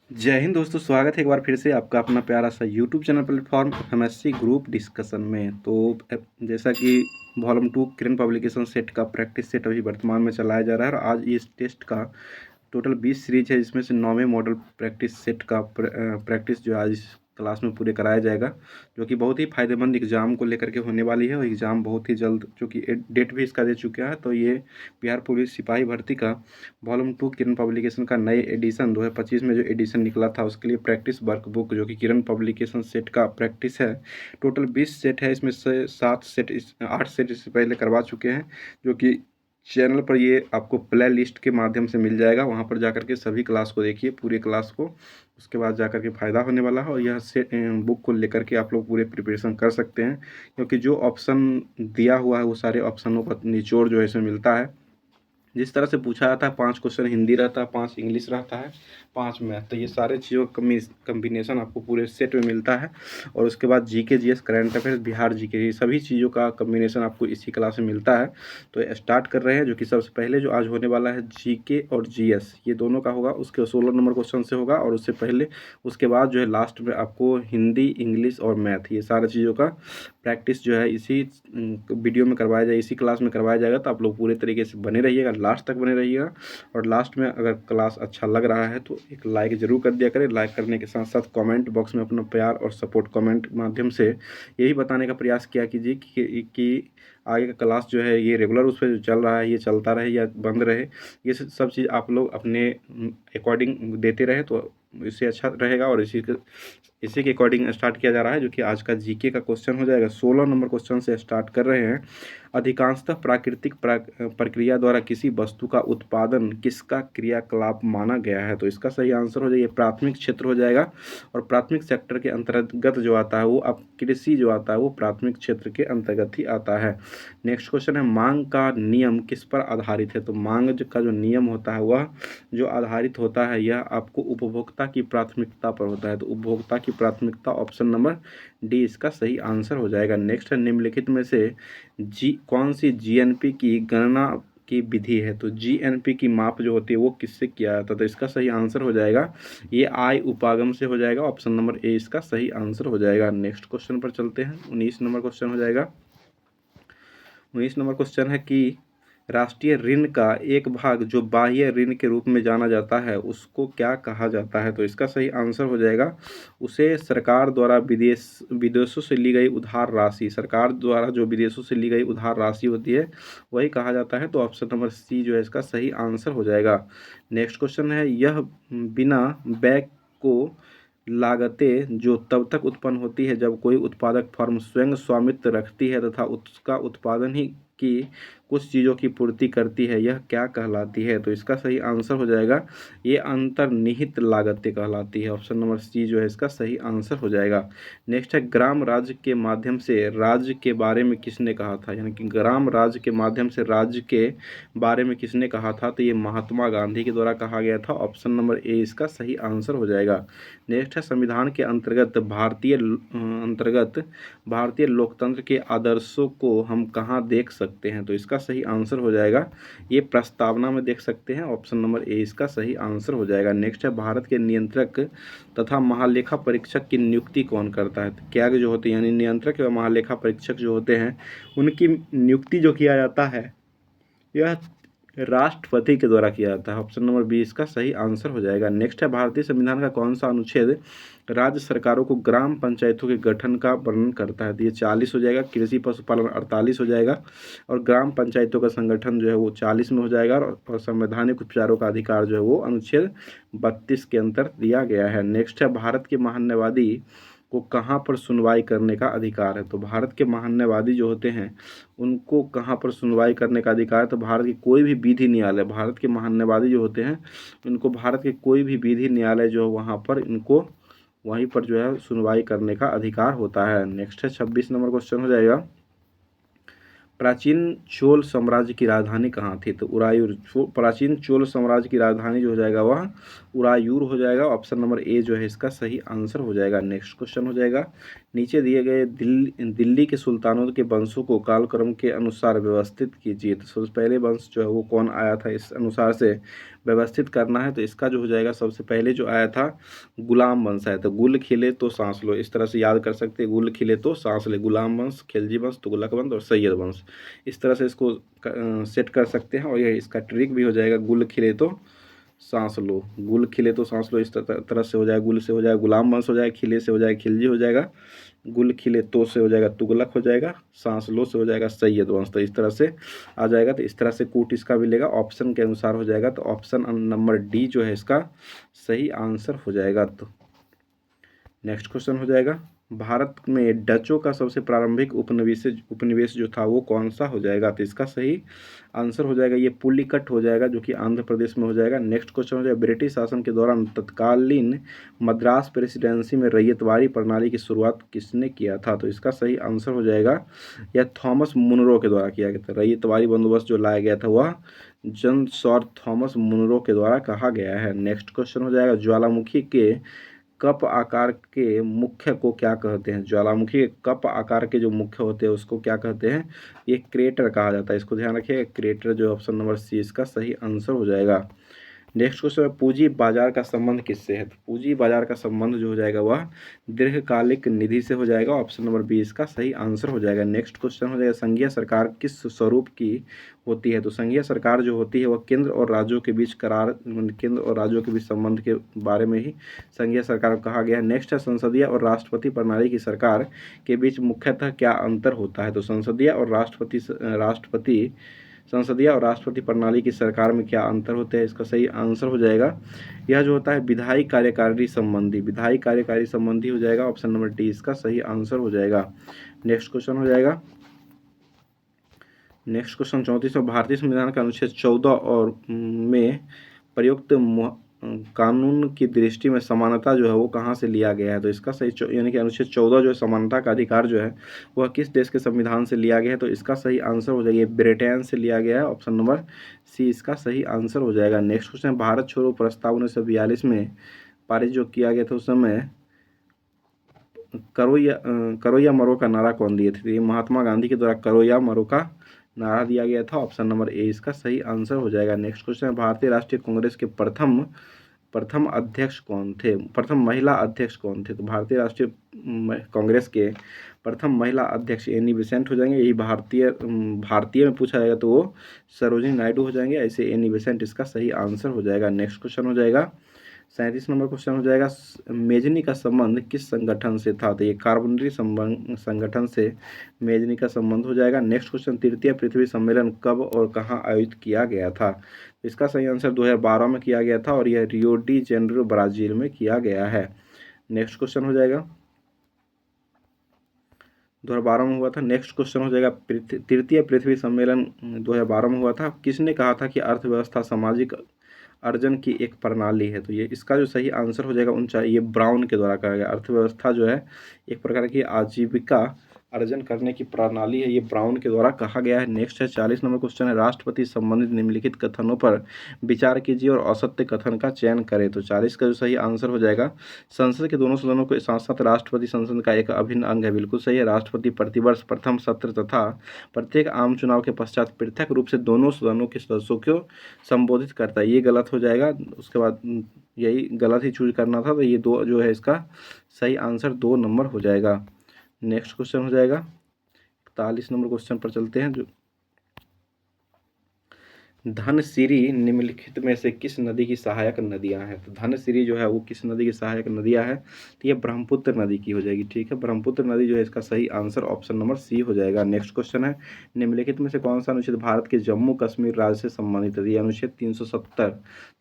जय हिंद दोस्तों, स्वागत है एक बार फिर से आपका अपना प्यारा सा YouTube channel platform MSc group discussion में। तो जैसा कि वॉल्यूम 2 किरण पब्लिकेशन सेट का प्रैक्टिस सेट अभी वर्तमान में चलाया जा रहा है और आज इस टेस्ट का टोटल 20 सीरीज है, जिसमें से 9वें मॉडल प्रैक्टिस सेट का प्रैक्टिस जो आज इस क्लास में पूरे कराया जाएगा, जो कि बहुत ही फायदेमंद एग्जाम को लेकर के होने वाली है। और एग्ज़ाम बहुत ही जल्द, जो कि डेट भी इसका दे चुके हैं। तो ये बिहार पुलिस सिपाही भर्ती का वॉल्यूम 2 किरण पब्लिकेशन का नए एडिशन 2025 में जो एडिशन निकला था, उसके लिए प्रैक्टिस वर्कबुक जो कि किरण पब्लिकेशन सेट का प्रैक्टिस है। टोटल 20 सेट है, इसमें से 8 सेट इससे पहले करवा चुके हैं, जो कि चैनल पर ये आपको प्ले लिस्ट के माध्यम से मिल जाएगा। वहाँ पर जाकर के सभी क्लास को देखिए, पूरे क्लास को, उसके बाद जाकर के फ़ायदा होने वाला है। और यह बुक को लेकर के आप लोग पूरे प्रिपरेशन कर सकते हैं, क्योंकि जो ऑप्शन दिया हुआ है वो सारे ऑप्शनों का निचोड़ जो है इसमें मिलता है। जिस तरह से पूछा जाता है, 5 क्वेश्चन हिंदी रहता है, 5 इंग्लिश रहता है, 5 मैथ, तो ये सारे चीज़ों का कम्बिनेशन आपको पूरे सेट में मिलता है। और उसके बाद GK, GS, current affairs, Bihar GK, ये सभी चीज़ों का कम्बिनेशन आपको इसी क्लास में मिलता है। तो स्टार्ट कर रहे हैं, जो कि सबसे पहले जो आज होने वाला है जीके और जीएस, ये दोनों का होगा। उसके 16 नंबर क्वेश्चन से होगा। और उससे पहले उसके बाद जो है लास्ट में आपको हिंदी, इंग्लिश और मैथ, ये सारी चीज़ों का प्रैक्टिस जो है इसी वीडियो में करवाया जाए, इसी क्लास में करवाया जाएगा। तो आप लोग पूरे तरीके से बने रहिएगा, लास्ट तक बने रहिएगा। और लास्ट में अगर क्लास अच्छा लग रहा है तो एक लाइक ज़रूर कर दिया करें। लाइक करने के साथ साथ कमेंट बॉक्स में अपना प्यार और सपोर्ट कमेंट माध्यम से यही बताने का प्रयास किया कीजिए कि आगे का क्लास जो है ये रेगुलर उस पर जो चल रहा है ये चलता रहे या बंद रहे। ये सब चीज़ आप लोग अपने अकॉर्डिंग देते रहे तो इससे अच्छा रहेगा। और इसी के अकॉर्डिंग स्टार्ट किया जा रहा है, जो कि आज का जीके का क्वेश्चन हो जाएगा। 16 नंबर क्वेश्चन से स्टार्ट कर रहे हैं। अधिकांशतः प्राकृतिक प्रक्रिया द्वारा किसी वस्तु का उत्पादन किसका क्रियाकलाप माना गया है? तो इसका सही आंसर हो जाएगा प्राथमिक क्षेत्र हो जाएगा। और प्राथमिक सेक्टर के अंतर्गत जो आता है वो अब कृषि जो आता है वो प्राथमिक क्षेत्र के अंतर्गत ही आता है। नेक्स्ट क्वेश्चन है, मांग का नियम किस पर आधारित है? तो मांग का जो नियम होता है वह जो आधारित होता है यह आपको उपभोक्ता की प्राथमिकता पर होता है। तो उपभोक्ता की प्राथमिकता, ऑप्शन नंबर डी इसका सही आंसर हो जाएगा। नेक्स्ट है, निम्नलिखित में से कौन सी जीएनपी की गणना की विधि है? तो जीएनपी की माप जो होती है वो किससे किया जाता है? तो इसका सही आंसर हो जाएगा ये आय उपागम से हो जाएगा। ऑप्शन नंबर ए इसका सही आंसर हो जाएगा। नेक्स्ट क्वेश्चन पर चलते हैं। 19 नंबर क्वेश्चन हो जाएगा। 19 नंबर क्वेश्चन है कि राष्ट्रीय ऋण का एक भाग जो बाह्य ऋण के रूप में जाना जाता है उसको क्या कहा जाता है? तो इसका सही आंसर हो जाएगा उसे सरकार द्वारा विदेशों से ली गई उधार राशि, सरकार द्वारा जो विदेशों से ली गई उधार राशि होती है वही कहा जाता है। तो ऑप्शन नंबर सी जो है इसका सही आंसर हो जाएगा। नेक्स्ट क्वेश्चन है, यह बिना व्यय को लागतें जो तब तक उत्पन्न होती है जब कोई उत्पादक फर्म स्वयं स्वामित्व रखती है तथा उसका उत्पादन ही की कुछ चीज़ों की पूर्ति करती है, यह क्या कहलाती है? तो इसका सही आंसर हो जाएगा ये अंतर्निहित लागतें कहलाती है। ऑप्शन नंबर सी जो है इसका सही आंसर हो जाएगा। नेक्स्ट है, ग्राम राज्य के माध्यम से राज्य के बारे में किसने कहा था? यानी कि ग्राम राज्य के माध्यम से राज्य के बारे में किसने कहा था? तो ये महात्मा गांधी के द्वारा कहा गया था। ऑप्शन नंबर ए इसका सही आंसर हो जाएगा। नेक्स्ट है, संविधान के भारतीय लोकतंत्र के आदर्शों को हम कहाँ देख सकते हैं? तो इसका सही आंसर हो जाएगा ये प्रस्तावना में देख सकते हैं। ऑप्शन नंबर ए इसका सही आंसर हो जाएगा। नेक्स्ट है, भारत के नियंत्रक तथा महालेखा परीक्षक की नियुक्ति कौन करता है? तो क्या जो होते हैं यानी नियंत्रक व महालेखा परीक्षक जो होते हैं उनकी नियुक्ति जो किया जाता है यह राष्ट्रपति के द्वारा किया जाता है। ऑप्शन नंबर बी इसका सही आंसर हो जाएगा। नेक्स्ट है, भारतीय संविधान का कौन सा अनुच्छेद राज्य सरकारों को ग्राम पंचायतों के गठन का वर्णन करता है? तो ये 40 हो जाएगा। कृषि पशुपालन 48 हो जाएगा। और ग्राम पंचायतों का संगठन जो है वो 40 में हो जाएगा। और संवैधानिक उपचारों का अधिकार जो है वो अनुच्छेद 32 के अंतर दिया गया है। नेक्स्ट है, भारत के महान्यवादी को कहाँ पर सुनवाई करने का अधिकार है? तो भारत के महान्यवादी जो होते हैं उनको कहाँ पर सुनवाई करने का अधिकार है? तो भारत के कोई भी विधि न्यायालय, भारत के महान्यवादी जो होते हैं इनको भारत के कोई भी विधि न्यायालय जो है वहाँ पर इनको वहीं पर जो है सुनवाई करने का अधिकार होता है। नेक्स्ट है, 26 नंबर क्वेश्चन हो जाएगा। प्राचीन चोल साम्राज्य की राजधानी कहाँ थी? तो उरायूर। प्राचीन चोल साम्राज्य की राजधानी जो हो जाएगा वह उरायूर हो जाएगा। ऑप्शन नंबर ए जो है इसका सही आंसर हो जाएगा। नेक्स्ट क्वेश्चन हो जाएगा, नीचे दिए गए दिल्ली के सुल्तानों के वंशों को कालक्रम के अनुसार व्यवस्थित कीजिए। तो सबसे पहले वंश जो है वो कौन आया था, इस अनुसार से व्यवस्थित करना है। तो इसका जो हो जाएगा, सबसे पहले जो आया था गुलाम वंश आया था। गुल खिले तो सांस लो, इस तरह से याद कर सकते हैं। गुल खिले तो सांस ले, गुलाम वंश, खिलजी वंश, तुगलक वंश और सैयद वंश, इस तरह से इसको सेट कर सकते हैं। और ये इसका ट्रिक भी हो जाएगा, गुल खिले तो सांस लो, गुल खिले तो सांस लो, इस तरह से हो जाएगा। गुल से हो जाएगा गुलाम वंश हो जाएगा, खिले से हो जाएगा खिलजी हो जाएगा, गुल खिले तो से हो जाएगा तुगलक हो जाएगा, सांस लो से हो जाएगा सैयद वंश। तो इस तरह से आ जाएगा। तो इस तरह से कूट इसका मिलेगा, ऑप्शन के अनुसार हो जाएगा। तो ऑप्शन नंबर डी जो है इसका सही आंसर हो जाएगा। तो नेक्स्ट क्वेश्चन हो जाएगा, भारत में डचों का सबसे प्रारंभिक उपनिवेश जो था वो कौन सा हो जाएगा। तो इसका सही आंसर हो जाएगा ये पुलिकट हो जाएगा, जो कि आंध्र प्रदेश में हो जाएगा। नेक्स्ट क्वेश्चन हो जाएगा, ब्रिटिश शासन के दौरान तत्कालीन मद्रास प्रेसिडेंसी में रैयतवाड़ी प्रणाली की शुरुआत किसने किया था। तो इसका सही आंसर हो जाएगा यह थॉमस मुनरो के द्वारा किया गया था। रैयतवाड़ी बंदोबस्त जो लाया गया था वह जन सर थॉमस मुनरो के द्वारा कहा गया है। नेक्स्ट क्वेश्चन हो जाएगा, ज्वालामुखी के कप आकार के मुख्य को क्या कहते हैं। ज्वालामुखी के कप आकार के जो मुख्य होते हैं उसको क्या कहते हैं, ये क्रेटर कहा जाता है। इसको ध्यान रखिएगा, क्रेटर जो ऑप्शन नंबर सी इसका सही आंसर हो जाएगा। नेक्स्ट क्वेश्चन है, पूंजी बाजार का संबंध किससे है। तो पूंजी बाजार का संबंध जो हो जाएगा वह दीर्घकालिक निधि से हो जाएगा। ऑप्शन नंबर बी इसका सही आंसर हो जाएगा। नेक्स्ट क्वेश्चन हो जाएगा, संघीय सरकार किस स्वरूप की होती है। तो संघीय सरकार जो होती है वह केंद्र और राज्यों के बीच केंद्र और राज्यों के बीच संबंध के बारे में ही संघीय सरकार कहा गया है। नेक्स्ट है, संसदीय और राष्ट्रपति प्रणाली की सरकार के बीच मुख्यतः क्या अंतर होता है। तो संसदीय और राष्ट्रपति प्रणाली की सरकार में क्या अंतर होते हैं, इसका सही आंसर हो जाएगा यह जो होता है विधायी कार्यकारी संबंधी हो जाएगा। ऑप्शन नंबर डी इसका सही आंसर हो जाएगा। नेक्स्ट क्वेश्चन हो जाएगा, नेक्स्ट क्वेश्चन 34, भारतीय संविधान का अनुच्छेद 14 और में प्रयुक्त कानून की दृष्टि में समानता जो है वो कहाँ से लिया गया है। तो इसका सही यानी कि अनुच्छेद 14 जो है समानता का अधिकार जो है वह किस देश के संविधान से लिया गया है। तो इसका सही आंसर हो जाएगा ब्रिटेन से लिया गया है। ऑप्शन नंबर सी इसका सही आंसर हो जाएगा। नेक्स्ट क्वेश्चन, भारत छोड़ो प्रस्ताव 1942 में पारित जो किया गया था उस समय करो या मरो का नारा कौन दिए थे। तो ये महात्मा गांधी के द्वारा करो या मरो का नारा दिया गया था। ऑप्शन नंबर ए इसका सही आंसर हो जाएगा। नेक्स्ट क्वेश्चन है, भारतीय राष्ट्रीय कांग्रेस के प्रथम अध्यक्ष कौन थे, प्रथम महिला अध्यक्ष कौन थे। तो भारतीय राष्ट्रीय कांग्रेस के प्रथम महिला अध्यक्ष एनी बेसेंट हो जाएंगे। यही भारतीय में पूछा जाएगा तो वो सरोजिनी नायडू हो जाएंगे। ऐसे एनी बेसेंट इसका सही आंसर हो जाएगा। नेक्स्ट क्वेश्चन हो जाएगा 37 नंबर क्वेश्चन हो जाएगा, मेजनी का संबंध किस संगठन से था। तो ये कार्बोनरी संगठन से मेजनी का संबंध हो जाएगा। नेक्स्ट क्वेश्चन, तृतीय पृथ्वी सम्मेलन कब और कहाँ आयोजित किया गया था। इसका सही आंसर 2012 में किया गया था और यह रियो डी जेनेरो ब्राजील में किया गया है। नेक्स्ट क्वेश्चन हो जाएगा 2012 में हुआ था। नेक्स्ट क्वेश्चन हो जाएगा, तृतीय पृथ्वी सम्मेलन 2012 में हुआ था, किसने कहा था कि अर्थव्यवस्था सामाजिक अर्जन की एक प्रणाली है। तो ये इसका जो सही आंसर हो जाएगा ये ब्राउन के द्वारा कहा गया। अर्थव्यवस्था जो है एक प्रकार की आजीविका अर्जन करने की प्रणाली है, ये ब्राउन के द्वारा कहा गया है। नेक्स्ट है 40 नंबर क्वेश्चन है, राष्ट्रपति संबंधित निम्नलिखित कथनों पर विचार कीजिए और असत्य कथन का चयन करें। तो 40 का जो सही आंसर हो जाएगा, संसद के दोनों सदनों के साथ साथ राष्ट्रपति संसद का एक अभिन्न अंग है। बिल्कुल सही है। राष्ट्रपति प्रतिवर्ष प्रथम सत्र तथा प्रत्येक आम चुनाव के पश्चात पृथक रूप से दोनों सदनों के सदस्यों को संबोधित करता है। ये गलत हो जाएगा, उसके बाद यही गलत ही चूज करना था। तो ये दो जो है इसका सही आंसर 2 नंबर हो जाएगा। नेक्स्ट क्वेश्चन हो जाएगा 41 नंबर क्वेश्चन पर चलते हैं, जो धनसिरी निम्नलिखित में से किस नदी की सहायक नदियां हैं। तो धनसिरी जो है वो किस नदी की सहायक नदियां हैं। तो ये ब्रह्मपुत्र नदी की हो जाएगी। ठीक है, ब्रह्मपुत्र नदी जो है इसका सही आंसर ऑप्शन नंबर सी हो जाएगा। नेक्स्ट क्वेश्चन है, निम्नलिखित में से कौन सा अनुच्छेद भारत के जम्मू कश्मीर राज्य से संबंधित है। ये अनुच्छेद 370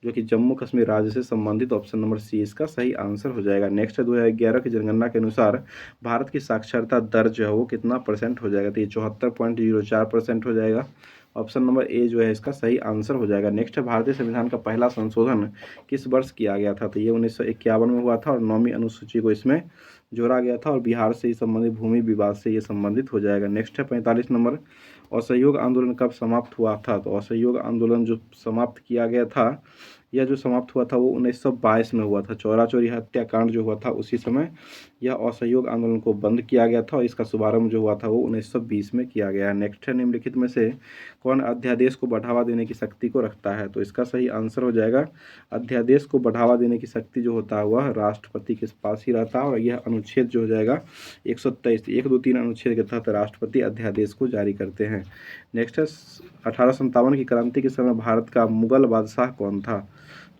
जो कि जम्मू कश्मीर राज्य से संबंधित, ऑप्शन नंबर सी इसका सही आंसर हो जाएगा। नेक्स्ट है 2011 की जनगणना के अनुसार भारत की साक्षरता दर जो है वो कितना % हो जाएगा। तो ये 74.04% हो जाएगा। ऑप्शन नंबर ए जो है इसका सही आंसर हो जाएगा। नेक्स्ट है, भारतीय संविधान का पहला संशोधन किस वर्ष किया गया था। तो ये 1951 में हुआ था और 9वीं अनुसूची को इसमें जोड़ा गया था और बिहार से ही संबंधित भूमि विवाद से ये संबंधित हो जाएगा। नेक्स्ट है 45 नंबर, असहयोग आंदोलन कब समाप्त हुआ था। तो असहयोग आंदोलन जो समाप्त किया गया था यह जो समाप्त हुआ था वो 1922 में हुआ था। चौरा चौरी हत्याकांड जो हुआ था उसी समय यह असहयोग आंदोलन को बंद किया गया था और इसका शुभारंभ जो हुआ था वो 1920 में किया गया है। नेक्स्ट है, निम्नलिखित में से कौन अध्यादेश को बढ़ावा देने की शक्ति को रखता है? तो इसका सही आंसर हो जाएगा अध्यादेश को बढ़ावा देने की शक्ति जो होता है वह राष्ट्रपति के पास ही रहता है और यह अनुच्छेद जो हो जाएगा 123 1, 2, 3 अनुच्छेद के तहत राष्ट्रपति अध्यादेश को जारी करते हैं। नेक्स्ट है, 1857 की क्रांति के समय भारत का मुगल बादशाह कौन था?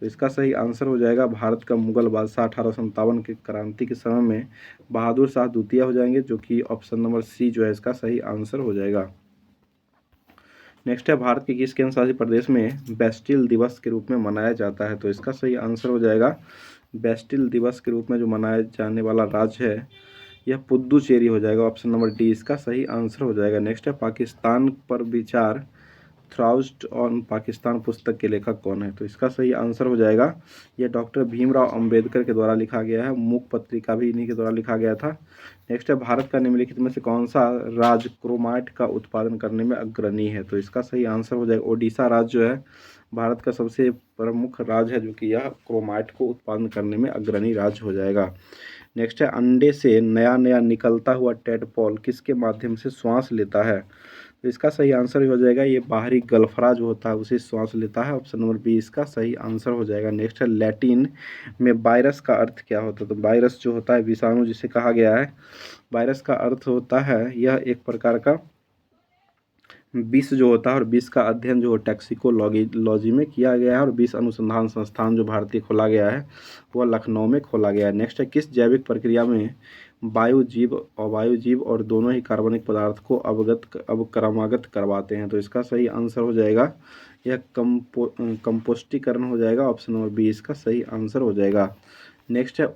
तो इसका सही आंसर हो जाएगा भारत का मुगल बादशाह 1857 की क्रांति के समय में बहादुर शाह द्वितीय हो जाएंगे, जो कि ऑप्शन नंबर सी जो है इसका सही आंसर हो जाएगा। नेक्स्ट है, भारत के किस केंद्र शासित प्रदेश में बेस्टिल दिवस के रूप में मनाया जाता है? तो इसका सही आंसर हो जाएगा बेस्टिल दिवस के रूप में जो मनाया जाने वाला राज्य है यह पुद्दुचेरी हो जाएगा। ऑप्शन नंबर डी इसका सही आंसर हो जाएगा। नेक्स्ट है, पाकिस्तान पर विचार थ्राउज्ड ऑन पाकिस्तान पुस्तक के लेखक कौन है? तो इसका सही आंसर हो जाएगा यह डॉक्टर भीमराव अंबेडकर के द्वारा लिखा गया है। मूक पत्रिका भी इन्हीं के द्वारा लिखा गया था। नेक्स्ट है, भारत का निम्नलिखित में से कौन सा राज्य क्रोमाइट का उत्पादन करने में अग्रणी है? तो इसका सही आंसर हो जाएगा ओडिशा राज्य जो है भारत का सबसे प्रमुख राज्य है, जो कि यह क्रोमाइट को उत्पादन करने में अग्रणी राज्य हो जाएगा। नेक्स्ट है, अंडे से नया नया निकलता हुआ टेडपोल किसके माध्यम से श्वास लेता है? तो इसका सही आंसर हो जाएगा ये बाहरी गलफरा जो होता है उसे श्वास लेता है। ऑप्शन नंबर बी इसका सही आंसर हो जाएगा। नेक्स्ट है, लैटिन में वायरस का अर्थ क्या होता है? तो वायरस जो होता है विषाणु जिसे कहा गया है, वायरस का अर्थ होता है यह एक प्रकार का विष जो होता है और विष का अध्ययन जो टैक्सिकोलॉजी में किया गया है और विष अनुसंधान संस्थान जो भारतीय खोला गया है वह लखनऊ में खोला गया है। नेक्स्ट है, किस जैविक प्रक्रिया में वायु जीव अवायु जीव और दोनों ही कार्बनिक पदार्थ को क्रमागत करवाते हैं? तो इसका सही आंसर हो जाएगा यह कंपोस्टीकरण हो जाएगा। ऑप्शन नंबर बी इसका सही आंसर हो जाएगा। नेक्स्ट है,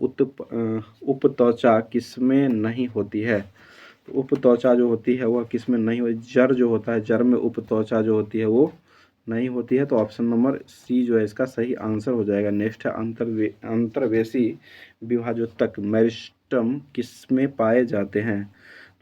उपत्वचा किसमें नहीं होती है? तो उपत्वचा जो होती है वह किसमें नहीं होती? जड़ जो होता है, जड़ में उपत्वचा जो होती है वो नहीं होती है। तो ऑप्शन नंबर सी जो है इसका सही आंसर हो जाएगा। नेक्स्ट है, अंतर्वेशी विभाजोत्तक मेरिस्टम किसमें पाए जाते हैं?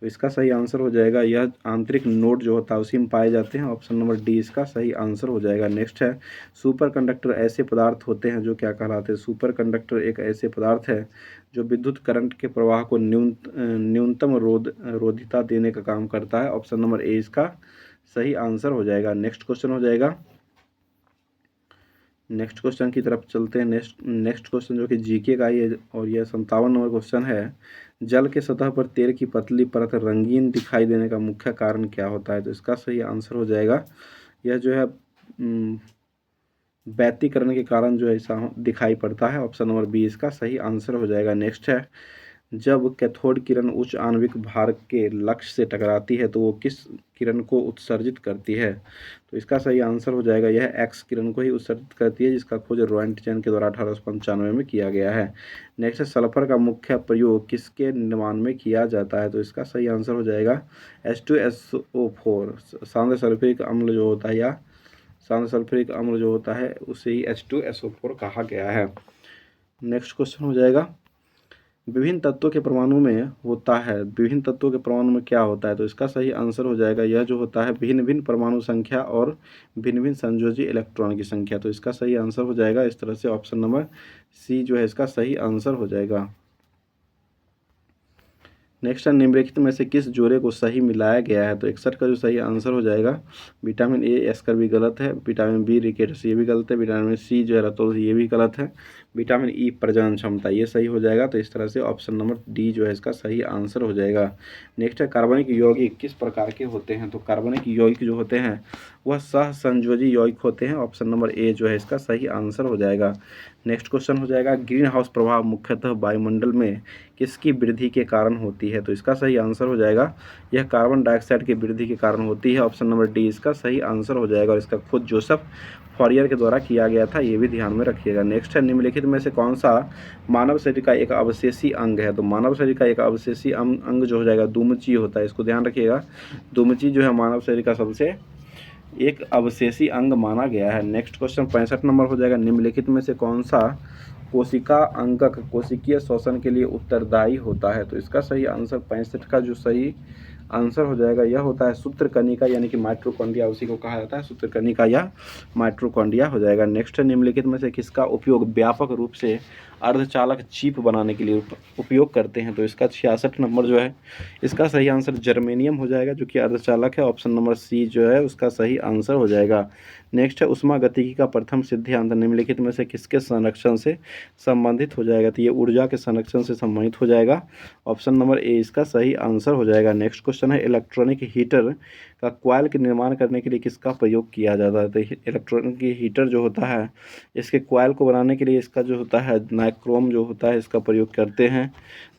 तो इसका सही आंसर हो जाएगा यह आंतरिक नोड जो होता है उसी में पाए जाते हैं। ऑप्शन नंबर डी इसका सही आंसर हो जाएगा। नेक्स्ट है, सुपर कंडक्टर ऐसे पदार्थ होते हैं जो क्या कहलाते हैं? सुपर कंडक्टर एक ऐसे पदार्थ है जो विद्युत करंट के प्रवाह को न्यूनतम रोधिता देने का काम करता है। ऑप्शन नंबर ए इसका सही आंसर हो जाएगा। नेक्स्ट क्वेश्चन हो जाएगा, नेक्स्ट क्वेश्चन की तरफ चलते हैं। नेक्स्ट क्वेश्चन जो कि जीके का ही है और यह 57 नंबर क्वेश्चन है। जल के सतह पर तेल की पतली परत रंगीन दिखाई देने का मुख्य कारण क्या होता है? तो इसका सही आंसर हो जाएगा यह जो है व्यतिकरण के कारण जो ऐसा दिखाई पड़ता है। ऑप्शन नंबर बी इसका सही आंसर हो जाएगा। नेक्स्ट है, जब कैथोड किरण उच्च आणविक भार के लक्ष्य से टकराती है तो वो किस किरण को उत्सर्जित करती है? तो इसका सही आंसर हो जाएगा यह एक्स किरण को ही उत्सर्जित करती है, जिसका खोज रोएंटजेन के द्वारा 1895 में किया गया है। नेक्स्ट है, सल्फर का मुख्य प्रयोग किसके निर्माण में किया जाता है? तो इसका सही आंसर हो जाएगा H2SO4 सांद्र सल्फ्यूरिक अम्ल जो होता है या सांद्र सल्फ्यूरिक अम्ल जो होता है उसे ही H2SO4 कहा गया है। नेक्स्ट क्वेश्चन हो जाएगा, विभिन्न तत्वों के परमाणु में होता है, विभिन्न तत्वों के परमाणु में क्या होता है? तो इसका सही आंसर हो जाएगा यह जो होता है भिन्न भिन्न परमाणु संख्या और भिन्न भिन्न संयोजी इलेक्ट्रॉन की संख्या। तो इसका सही आंसर हो जाएगा इस तरह से ऑप्शन नंबर सी जो है इसका सही आंसर हो जाएगा। नेक्स्ट है, निम्नलिखित में से किस जोड़े को सही मिलाया गया है? तो 61 का जो सही आंसर हो जाएगा विटामिन ए एस्कर भी गलत है, विटामिन बी रिकेट्स ये भी गलत है, विटामिन सी जो है रतोल ये भी गलत है, विटामिन ई प्रजनन क्षमता ये सही हो जाएगा। तो इस तरह से ऑप्शन नंबर डी जो है इसका सही आंसर हो जाएगा। नेक्स्ट है, कार्बनिक यौगिक किस प्रकार के होते हैं? तो कार्बनिक यौगिक जो होते हैं वह सहसंयोजी यौगिक होते हैं। ऑप्शन नंबर ए जो है इसका सही आंसर हो जाएगा। नेक्स्ट क्वेश्चन हो जाएगा, ग्रीन हाउस प्रभाव मुख्यतः वायुमंडल में किसकी वृद्धि के कारण होती है? तो इसका सही आंसर हो जाएगा यह कार्बन डाइऑक्साइड की वृद्धि के कारण होती है। ऑप्शन नंबर डी इसका सही आंसर हो जाएगा और इसका खुद जोसेफ फॉरियर के द्वारा किया गया था, ये भी ध्यान में रखिएगा। नेक्स्ट है, निम्नलिखित में से कौन सा मानव शरीर का एक अवशेषी अंग है? तो मानव शरीर का एक अवशेषी अंग जो हो जाएगा दुमची होता है, इसको ध्यान रखिएगा। दुमची जो है मानव शरीर का सबसे एक अवशेषी अंग माना गया है। नेक्स्ट क्वेश्चन 65 नंबर हो जाएगा, निम्नलिखित में से कौन सा कोशिका अंगक कोशिकीय श्वसन के लिए उत्तरदायी होता है? तो इसका सही आंसर 65 का जो सही आंसर हो जाएगा यह होता है सूत्रकणिका यानी कि माइटोकॉन्ड्रिया, उसी को कहा जाता है सूत्रकणिका या माइटोकॉन्ड्रिया हो जाएगा। नेक्स्ट है निम्नलिखित में से किसका उपयोग व्यापक रूप से अर्धचालक चिप बनाने के लिए उपयोग करते हैं? तो इसका 66 नंबर जो है इसका सही आंसर जर्मेनियम हो जाएगा, जो कि अर्धचालक है। ऑप्शन नंबर सी जो है उसका सही आंसर हो जाएगा। नेक्स्ट है उष्मागतिकी का प्रथम सिद्धांत निम्नलिखित में से किसके संरक्षण से संबंधित हो जाएगा? तो ये ऊर्जा के संरक्षण से संबंधित हो जाएगा। ऑप्शन नंबर ए इसका सही आंसर हो जाएगा। नेक्स्ट क्वेश्चन है इलेक्ट्रॉनिक हीटर का कॉइल के निर्माण करने के लिए किसका प्रयोग किया जाता है? तो इलेक्ट्रॉनिक हीटर जो होता है इसके कॉइल को बनाने के लिए इसका जो होता है नाइक्रोम जो होता है इसका प्रयोग करते हैं।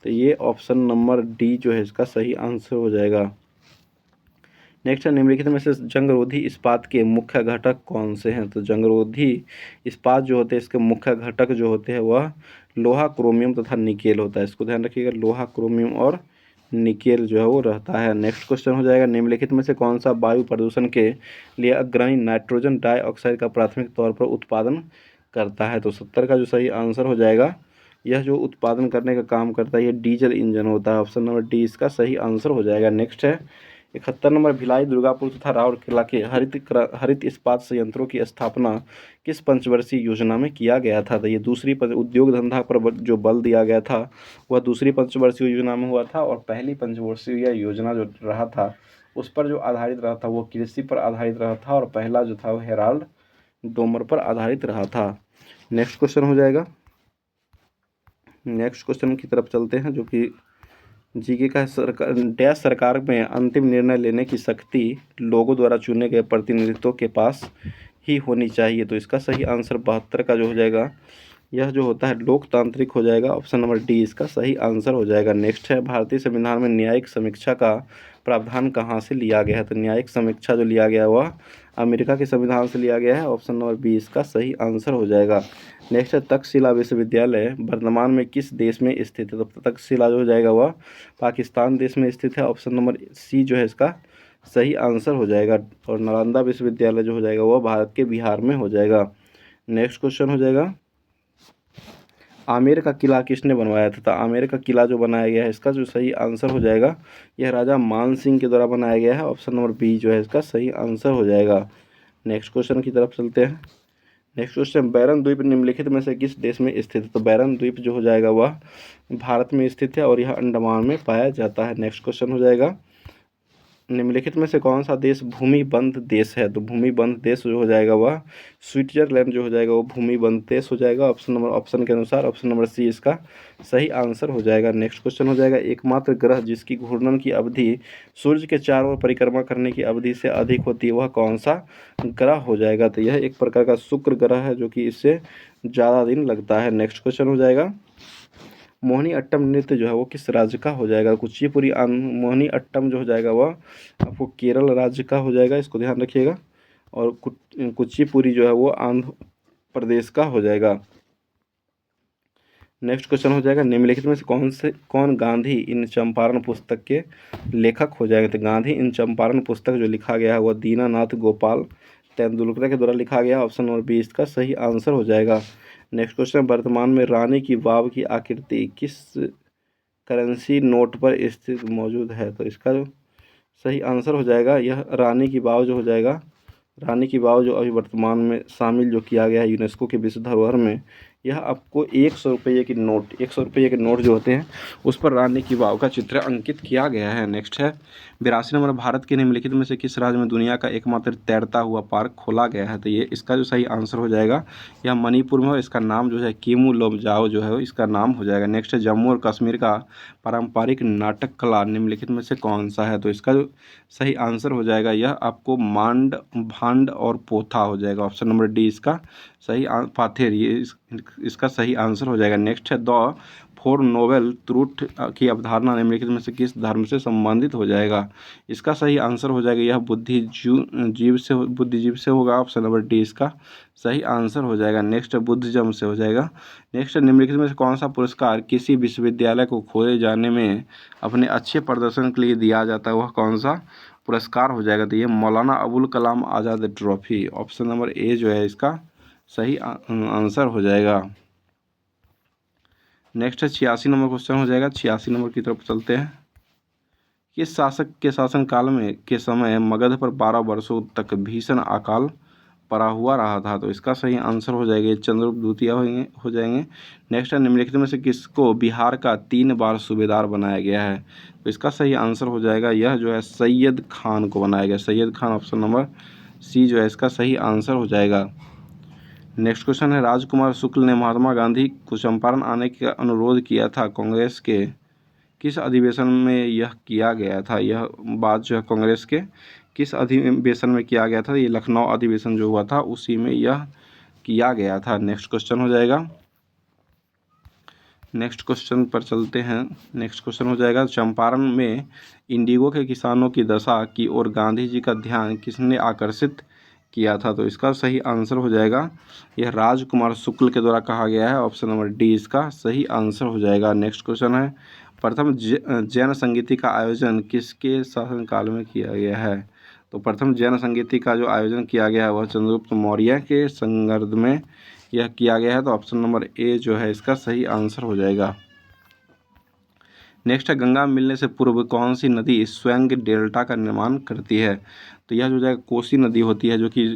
तो ये ऑप्शन नंबर डी जो है इसका सही आंसर हो जाएगा। नेक्स्ट है निम्नलिखित में से जंगरोधी इस्पात के मुख्य घटक कौन से हैं? तो जंगरोधी इस्पात जो होते हैं इसके मुख्य घटक जो होते हैं वह लोहा, क्रोमियम तथा निकेल होता है। इसको ध्यान रखिएगा, लोहा, क्रोमियम और निकेल जो है वो रहता है। नेक्स्ट क्वेश्चन हो जाएगा निम्नलिखित में से कौन सा वायु प्रदूषण के लिए अग्रणी नाइट्रोजन डाइऑक्साइड का प्राथमिक तौर पर उत्पादन करता है? तो 70 का जो सही आंसर हो जाएगा यह जो उत्पादन करने का काम करता है ये डीजल इंजन होता है। ऑप्शन नंबर डी इसका सही आंसर हो जाएगा। नेक्स्ट है 71 नंबर भिलाई, दुर्गापुर तथा राउरकेला के हरित इस्पात संयंत्रों की स्थापना किस पंचवर्षीय योजना में किया गया था? तो ये दूसरी उद्योग धंधा पर जो बल दिया गया था वह दूसरी पंचवर्षीय योजना में हुआ था, और पहली पंचवर्षीय योजना जो रहा था उस पर जो आधारित रहा था वो कृषि पर आधारित रहा था, और पहला जो था वो हेराल्ड डोमर पर आधारित रहा था। नेक्स्ट क्वेश्चन हो जाएगा, नेक्स्ट क्वेश्चन की तरफ चलते हैं जो कि जीके का सरकार डैश सरकार में अंतिम निर्णय लेने की शक्ति लोगों द्वारा चुने गए प्रतिनिधित्व के पास ही होनी चाहिए? तो इसका सही आंसर 72 का जो हो जाएगा यह जो होता है लोकतांत्रिक हो जाएगा। ऑप्शन नंबर डी इसका सही आंसर हो जाएगा। नेक्स्ट है भारतीय संविधान में न्यायिक समीक्षा का प्रावधान कहाँ से लिया गया है? तो न्यायिक समीक्षा जो लिया गया है वह अमेरिका के संविधान से लिया गया है। ऑप्शन नंबर बी इसका सही आंसर हो जाएगा। नेक्स्ट है तक्षशिला विश्वविद्यालय वर्तमान में किस देश में स्थित है? तो तक्षशिला जो हो जाएगा वह पाकिस्तान देश में स्थित है। ऑप्शन नंबर सी जो है इसका सही आंसर हो जाएगा। और नालंदा विश्वविद्यालय जो हो जाएगा वह भारत के बिहार में हो जाएगा। नेक्स्ट क्वेश्चन हो जाएगा आमेर का किला किसने बनवाया था? तो आमेर का किला जो बनाया गया है इसका जो सही आंसर हो जाएगा यह राजा मान सिंह के द्वारा बनाया गया है। ऑप्शन नंबर बी जो है इसका सही आंसर हो जाएगा। नेक्स्ट क्वेश्चन की तरफ चलते हैं। नेक्स्ट क्वेश्चन बैरन द्वीप निम्नलिखित में से किस देश में स्थित है? तो बैरन द्वीप जो हो जाएगा वह भारत में स्थित है और यह अंडमान में पाया जाता है। नेक्स्ट क्वेश्चन हो जाएगा निम्नलिखित में से कौन सा देश भूमिबंध देश है? तो भूमिबंध देश जो हो जाएगा वह स्विट्जरलैंड जो हो जाएगा वो भूमिबंध देश हो जाएगा। ऑप्शन के अनुसार ऑप्शन नंबर सी इसका सही आंसर हो जाएगा। नेक्स्ट क्वेश्चन हो जाएगा एकमात्र ग्रह जिसकी घूर्णन की अवधि सूर्य के चारों ओर परिक्रमा करने की अवधि से अधिक होती है वह कौन सा ग्रह हो जाएगा? तो यह एक प्रकार का शुक्र ग्रह है जो कि इससे ज़्यादा दिन लगता है। नेक्स्ट क्वेश्चन हो जाएगा मोहिनी अट्टम नृत्य जो है वो किस राज्य का हो जाएगा? कुचिपुड़ी मोहिनी अट्टम जो हो जाएगा वह आपको केरल राज्य का हो जाएगा, इसको ध्यान रखिएगा। और कुचिपुड़ी जो है वो आंध्र प्रदेश का हो जाएगा। नेक्स्ट क्वेश्चन हो जाएगा निम्नलिखित में से कौन गांधी इन चंपारण पुस्तक के लेखक हो जाएगा? तो गांधी इन चंपारण पुस्तक जो लिखा गया है वह दीनानाथ गोपाल तेंदुलकर के द्वारा लिखा गया। ऑप्शन नंबर बी इसका सही आंसर हो जाएगा। नेक्स्ट क्वेश्चन वर्तमान में रानी की वाव की आकृति किस करेंसी नोट पर स्थित मौजूद है? तो इसका जो सही आंसर हो जाएगा यह रानी की वाव जो हो जाएगा, रानी की वाव जो अभी वर्तमान में शामिल जो किया गया है यूनेस्को के विश्व धरोहर में, यह आपको 100 रुपये की नोट 100 रुपये के नोट जो होते हैं उस पर रानी की वाव का चित्र अंकित किया गया है। नेक्स्ट है 82 नंबर भारत के निम्नलिखित में से किस राज्य में दुनिया का एकमात्र तैरता हुआ पार्क खोला गया है? तो ये इसका जो सही आंसर हो जाएगा यह मणिपुर में हो, इसका नाम जो है केमू लोमजाओ जो है इसका नाम हो जाएगा। नेक्स्ट है जम्मू और कश्मीर का पारंपरिक नाटक कला निम्नलिखित में से कौन सा है? तो इसका जो सही आंसर हो जाएगा यह आपको मांड भांड और पोथा हो जाएगा। ऑप्शन नंबर डी इसका सही पाथेर ये इसका सही आंसर हो जाएगा। नेक्स्ट है द फोर नोबेल ट्रूथ की अवधारणा निम्नलिखित में से किस धर्म से संबंधित हो जाएगा? इसका सही आंसर हो जाएगा यह बुद्धिजीव से होगा। ऑप्शन नंबर डी इसका सही आंसर हो जाएगा। नेक्स्ट है बुद्धिज्म से हो जाएगा। नेक्स्ट है निम्नलिखित में से कौन सा पुरस्कार किसी विश्वविद्यालय को खोले जाने में अपने अच्छे प्रदर्शन के लिए दिया जाता है वह कौन सा पुरस्कार हो जाएगा? तो ये Maulana Abul Kalam Azad trophy. Option number A जो है इसका सही आंसर हो जाएगा। नेक्स्ट है 86 नंबर क्वेश्चन हो जाएगा। 86 नंबर की तरफ चलते हैं किस शासक के शासनकाल में के समय मगध पर 12 वर्षों तक भीषण अकाल पड़ा हुआ रहा था? तो इसका सही आंसर हो जाएगा चंद्रगुप्त द्वितीय हो जाएंगे। नेक्स्ट है, निम्नलिखित में से किसको बिहार का 3 बार सूबेदार बनाया गया है? तो इसका सही आंसर हो जाएगा यह जो है सैयद खान को बनाया गया। Syed Khan option number C जो है इसका सही आंसर हो जाएगा। नेक्स्ट क्वेश्चन है, राजकुमार शुक्ल ने महात्मा गांधी को चंपारण आने का अनुरोध किया था, कांग्रेस के किस अधिवेशन में यह किया गया था? यह बात जो है कांग्रेस के किस अधिवेशन में किया गया था? ये लखनऊ अधिवेशन जो हुआ था उसी में यह किया गया था। नेक्स्ट क्वेश्चन हो जाएगा, नेक्स्ट क्वेश्चन पर चलते हैं। नेक्स्ट क्वेश्चन हो जाएगा, चंपारण में इंडिगो के किसानों की दशा की ओर गांधी जी का ध्यान किसने आकर्षित किया था? तो इसका सही आंसर हो जाएगा यह राजकुमार शुक्ल के द्वारा कहा गया है। ऑप्शन नंबर डी इसका सही आंसर हो जाएगा। नेक्स्ट क्वेश्चन है, प्रथम जैन संगीति का आयोजन किसके शासनकाल में किया गया है? तो प्रथम जैन संगीति का जो आयोजन किया गया है वह चंद्रगुप्त मौर्य के संदर्भ में यह किया गया है। तो ऑप्शन नंबर ए जो है इसका सही आंसर हो जाएगा। नेक्स्ट है, गंगा मिलने से पूर्व कौन सी नदी स्वयं डेल्टा का निर्माण करती है? तो यह जो जाएगा कोसी नदी होती है, जो कि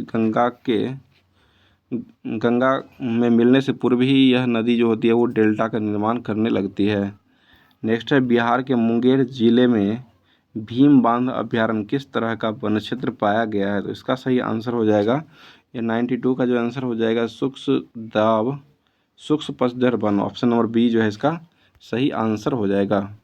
गंगा में मिलने से पूर्व ही यह नदी जो होती है वो डेल्टा का निर्माण करने लगती है। नेक्स्ट है, बिहार के मुंगेर जिले में भीम बांध अभ्यारण्य किस तरह का वन क्षेत्र पाया गया है? तो इसका सही आंसर हो जाएगा ये 92 का जो आंसर हो जाएगा शुष्क पशुधर वन। ऑप्शन नंबर बी जो है इसका सही आंसर हो जाएगा।